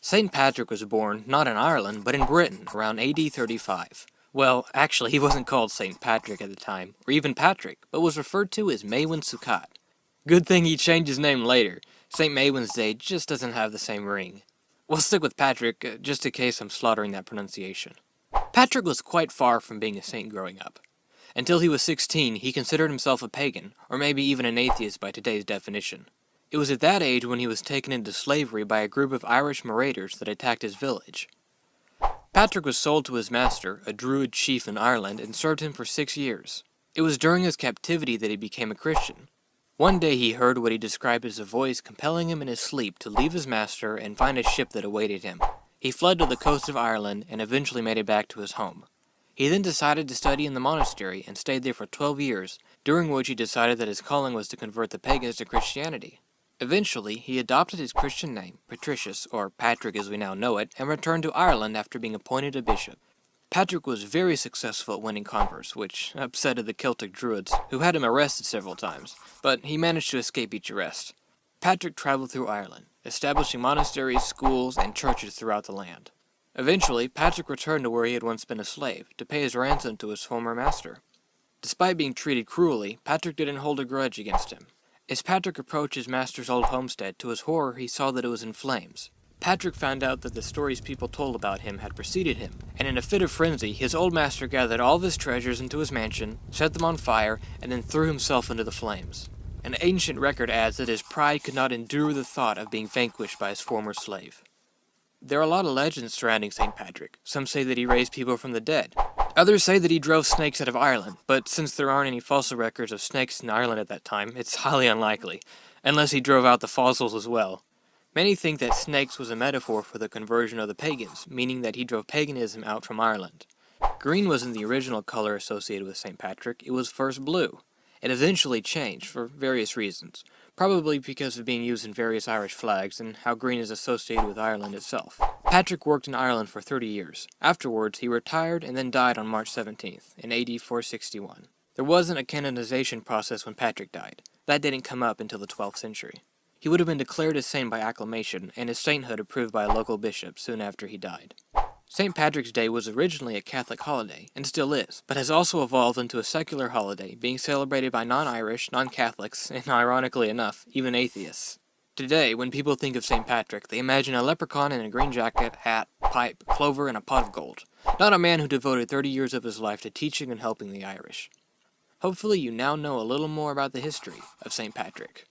St. Patrick was born not in Ireland, but in Britain around AD 35. Well, actually, he wasn't called St. Patrick at the time, or even Patrick, but was referred to as MAEWYN'S SUCCAT. Good thing he changed his name later. St. MAEWYN'S Day just doesn't have the same ring. We'll stick with Patrick, just in case I'm slaughtering that pronunciation. Patrick was quite far from being a saint growing up. Until he was 16, he considered himself a pagan, or maybe even an atheist by today's definition. It was at that age when he was taken into slavery by a group of Irish marauders that attacked his village. Patrick was sold to his master, a Druid chief in Ireland, and served him for 6 years. It was during his captivity that he became a Christian. One day he heard what he described as a voice compelling him in his sleep to leave his master and find a ship that awaited him. He fled to the coast of Ireland and eventually made it back to his home. He then decided to study in the monastery and stayed there for 12 years, during which he decided that his calling was to convert the pagans to Christianity. Eventually, he adopted his Christian name, Patricius, or Patrick as we now know it, and returned to Ireland after being appointed a bishop. Patrick was very successful at winning converts, which upsetted the Celtic Druids, who had him arrested several times, but he managed to escape each arrest. Patrick traveled through Ireland, establishing monasteries, schools, and churches throughout the land. Eventually, Patrick returned to where he had once been a slave, to pay his ransom to his former master. Despite being treated cruelly, Patrick didn't hold a grudge against him. As Patrick approached his master's old homestead, to his horror he saw that it was in flames. Patrick found out that the stories people told about him had preceded him, and in a fit of frenzy, his old master gathered all of his treasures into his mansion, set them on fire, and then threw himself into the flames. An ancient record adds that his pride could not endure the thought of being vanquished by his former slave. There are a lot of legends surrounding St. Patrick. Some say that he raised people from the dead. Others say that he drove snakes out of Ireland, but since there aren't any fossil records of snakes in Ireland at that time, it's highly unlikely, unless he drove out the fossils as well. Many think that snakes was a metaphor for the conversion of the pagans, meaning that he drove paganism out from Ireland. Green wasn't the original color associated with St. Patrick, it was first blue. It eventually changed for various reasons, probably because of being used in various Irish flags and how green is associated with Ireland itself. Patrick worked in Ireland for 30 years. Afterwards, he retired and then died on March 17th, in AD 461. There wasn't a canonization process when Patrick died. That didn't come up until the 12th century. He would have been declared a saint by acclamation, and his sainthood approved by a local bishop soon after he died. St. Patrick's Day was originally a Catholic holiday, and still is, but has also evolved into a secular holiday, being celebrated by non-Irish, non-Catholics, and ironically enough, even atheists. Today, when people think of St. Patrick, they imagine a leprechaun in a green jacket, hat, pipe, clover, and a pot of gold. Not a man who devoted 30 years of his life to teaching and helping the Irish. Hopefully you now know a little more about the history of St. Patrick.